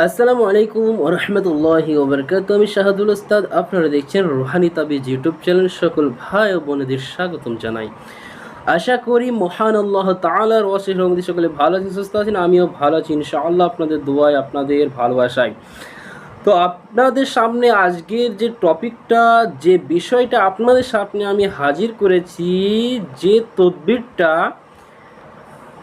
আসসালামু আলাইকুম ওয়া রাহমাতুল্লাহি ওয়া বারাকাতুহু। আমি শাহাদুল উস্তাদ, আপনারা দেখছেন রুহানি তাবিজ ইউটিউব চ্যানেল। সকল ভাই ও বোনেদের স্বাগতম জানাই। আশা করি মহান আল্লাহ তাআলার অশেষ রহমতে সকলে ভালো আছেন, সুস্থ আছেন। আমিও ভালো আছি ইনশাআল্লাহ, আপনাদের দোয়ায়, আপনাদের ভালোবাসায়। তো আপনাদের সামনে আজকের যে টপিকটা, যে বিষয়টা আপনাদের সামনে আমি হাজির করেছি, যে তদবিরটা,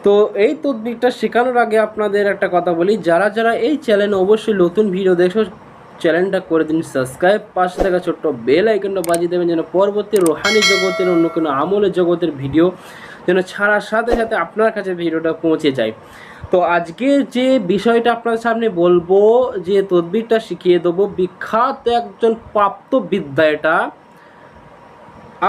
তো এই তদবিরটা শেখানোর আগে আপনাদের একটা কথা বলি, যারা যারা এই চ্যানেলে অবশ্যই নতুন ভিডিও দেখো, চ্যানেলটা করে দিন সাবস্ক্রাইব, পাশে থাকা ছোট্ট বেল আইকনটা বাজিয়ে দেবেন, যেন পরবর্তী রোহানি জগতের অন্য কোনো আমলের জগতের ভিডিও যেন ছাড়ার সাথে সাথে আপনার কাছে ভিডিওটা পৌঁছে যায়। তো আজকে যে বিষয়টা আপনার সামনে বলবো, যে তদবিরটা শিখিয়ে দেবো, বিখ্যাত একজন প্রাপ্ত বিদ্যা এটা।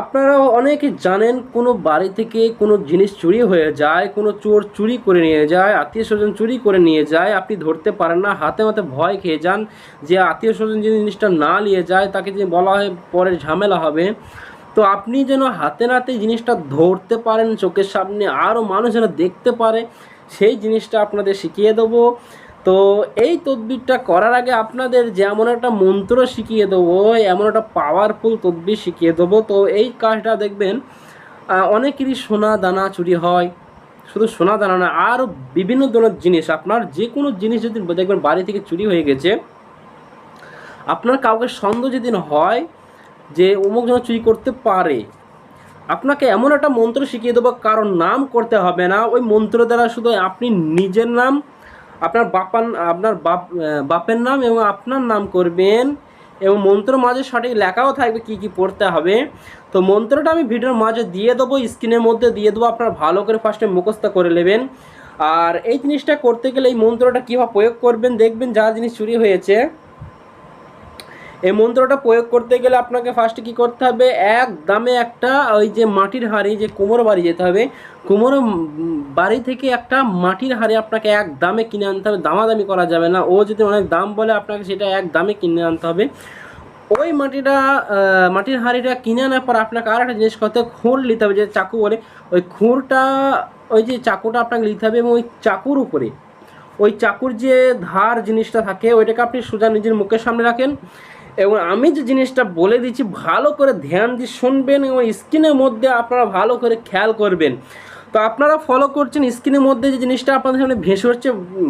আপনারা অনেকে জানেন, কোনো বাড়ি থেকে কোনো জিনিস চুরি হয়ে যায়, কোনো চোর চুরি করে নিয়ে যায়, আত্মীয় স্বজন চুরি করে নিয়ে যায়, আপনি ধরতে পারেন না, হাতে হাতে ভয় খেয়ে যান যে আত্মীয় স্বজন যে জিনিসটা না নিয়ে যায় তাকে যে বলা হয় পরে ঝামেলা হবে। তো আপনি যেন হাতে নাতে জিনিসটা ধরতে পারেন চোখের সামনে, আরও মানুষ যেন দেখতে পারে, সেই জিনিসটা আপনাদের শিখিয়ে দেবো। তো এই তদবিরটা করার আগে আপনাদের যেমন একটা মন্ত্র শিখিয়ে দেবো, এমন একটা পাওয়ারফুল তদবির শিখিয়ে দেবো। তো এই কাজটা দেখবেন অনেকেরই সোনা দানা চুরি হয়, শুধু সোনা দানা না, আরও বিভিন্ন ধরনের জিনিস, আপনার যে কোনো জিনিস যদি দেখবেন বাড়ি থেকে চুরি হয়ে গেছে, আপনার কাউকে সন্দেহ যেদিন হয় যে অমুক যেন চুরি করতে পারে, আপনাকে এমন একটা মন্ত্র শিখিয়ে দেবো, কারণ নাম করতে হবে না। ওই মন্ত্র দ্বারা শুধু আপনি নিজের নাম, আপনার বাপের নাম এবং আপনার নাম করবেন, এবং মন্ত্র মাঝে সঠিক লেখাও থাকবে কি কি পড়তে হবে। তো মন্ত্রটা আমি ভিডিওর মাঝে দিয়ে দেবো, স্ক্রিনের মধ্যে দিয়ে দেবো, আপনারা ভালো করে ফার্স্টে মুখস্থ করে নেবেন। আর এই জিনিসটা করতে গেলে এই মন্ত্রটা কীভাবে প্রয়োগ করবেন দেখবেন, যা জিনিস চুরি হয়েছে, এই মন্ত্রটা প্রয়োগ করতে গেলে আপনাকে ফার্স্টে কী করতে হবে, এক দামে একটা ওই যে মাটির হাঁড়ি, যে কুমোর বাড়ি যেতে হবে, কুমোর বাড়ি থেকে একটা মাটির হাঁড়ি আপনাকে এক দামে কিনে আনতে হবে, দামাদামি করা যাবে না। ও যদি অনেক দাম বলে আপনাকে সেটা এক দামে কিনে আনতে হবে। ওই মাটির হাঁড়িটা কিনে আনার পর আপনাকে আর একটা জিনিস করতে, খুঁড় নিতে হবে, যে চাকু বলে, ওই খুঁড়টা, ওই যে চাকুটা আপনাকে নিতে হবে, এবং ওই চাকুর উপরে ওই চাকুর যে ধার জিনিসটা থাকে ওইটাকে আপনি সোজা নিজের মুখের সামনে রাখেন, এবং আমি যে জিনিসটা বলে দিচ্ছি ভালো করে ধ্যান দিয়ে শুনবেন, এবং স্ক্রিনের মধ্যে আপনারা ভালো করে খেয়াল করবেন। তো আপনারা ফলো করছেন, স্ক্রিনের মধ্যে যে জিনিসটা আপনাদের সামনে ভেসে হচ্ছে,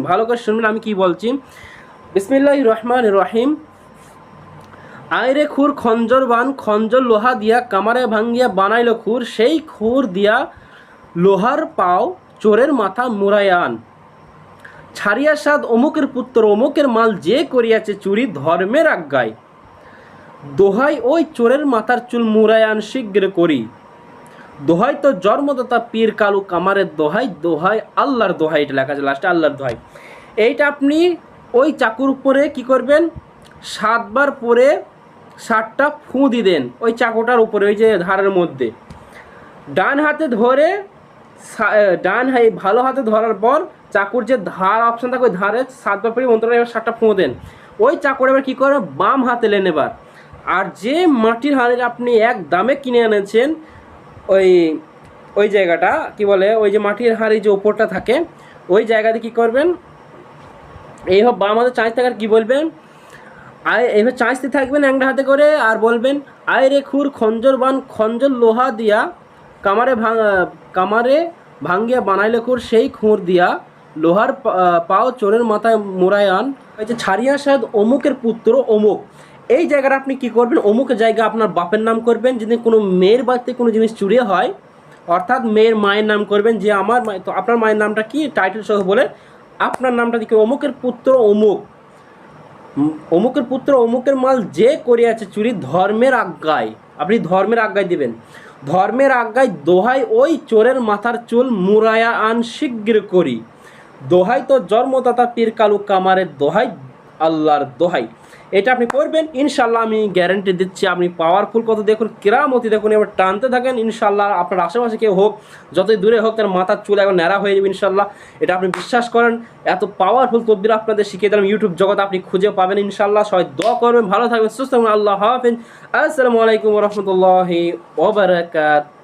ভালো করে শুনবেন আমি কি বলছি। বিসমিল্লাহির রহমানির রহিম। আয়রে খুর খঞ্জর বান, খঞ্জর লোহা দিয়া কামারে ভাঙ্গিয়া বানাইল খুর, সেই খুর দিয়া লোহার পাও চোরের মাথা মুরায়ান। ছাড়িয়া সাদ অমুকের পুত্র, অমুকের মাল যে করিয়াছে চুরি ধর্মের আজ্ঞায়, দোহাই ওই চোরের মাথার চুল মুরায়ান শীঘ্র করি। দোহাই তো জন্মদাতা পীর কালু কামারের দোহাই, দোহাই আল্লাহর দোহাই, এটা লেখা আছে লাস্টে আল্লাহর দোহাই। এইটা আপনি ওই চাকুর উপরে কি করবেন, 7 বার পরে 7টা ফুঁ দিয়ে দেন ওই চাকুটার উপরে, ওই যে ধারের মধ্যে। ডান হাতে ধরে, ভালো হাতে ধরার পর চাকুর যে ধার অপশান থাকে ওই ধারে 7 বার পরে মন্ত্রটা এবার 7টা ফুঁ দেন। ওই চাকুর এবার কী করে, বাম হাতে নেন এবার। আর যে মাটির হাঁড়িটা আপনি এক দামে কিনে এনেছেন, ওই ওই জায়গাটা কি বলে, ওই যে মাটির হাঁড়ি যে ওপরটা থাকে ওই জায়গাতে কী করবেন, এইভাবে বাম হাতে চাঁচ থাকার কী বলবেন, এইভাবে চাঁচতে থাকবেন একটা হাতে করে, আর বলবেন আয় রে খুর খঞ্জর বান, খঞ্জর লোহা দিয়া কামারে ভাঙ্গিয়া বানাইলে খুর, সেই খুর দিয়া লোহার পাও চোরের মাথায় মোরায়ান। ওই যে ছাড়িয়া সাদ অমুকের পুত্র অমুক, এই জায়গাটা আপনি কি করবেন, অমুকের জায়গা আপনার বাপের নাম করবেন। যদি কোনো মেয়ের বাড়িতে কোনো জিনিস চুরি হয়, অর্থাৎ মেয়ের মায়ের নাম করবেন, যে আমার মায়ের, তো আপনার মায়ের নামটা কি টাইটেল সহ বলে আপনার নামটা দিকে, অমুকের পুত্র অমুক, অমুকের পুত্র অমুকের মাল যে করিয়াছে চুরি ধর্মের আজ্ঞায়, আপনি ধর্মের আজ্ঞায় দিবেন। ধর্মের আজ্ঞায় দোহাই ওই চোরের মাথার চুল মুরায়া আন শীঘ্র করি। দোহাই তো জন্মদাতা পীর কালু কামারের দোহাই, আল্লাহর দোহাই। এটা আপনি করবেন ইনশাল্লাহ, আমি গ্যারান্টি দিচ্ছি আপনি পাওয়ারফুল কত দেখুন, কেরামতি দেখুন। এবার টানতে থাকেন ইনশাল্লাহ, আপনার আশেপাশে কেউ হোক, যতই দূরে হোক, তার মাথার চুল এখন ন্যাড়া হয়ে যাবে ইনশাল্লাহ। এটা আপনি বিশ্বাস করেন, এত পাওয়ারফুল তদবির আপনাদের শিখিয়ে দিলাম, ইউটিউব জগতে আপনি খুঁজে পাবেন ইনশাল্লাহ। সবাই দোয়া করবেন, ভালো থাকবেন, সুস্থ থাকবেন। আল্লাহ হাফেজ। আসসালামু আলাইকুম ওয়া রাহমাতুল্লাহি ওয়া বারাকাতুহু।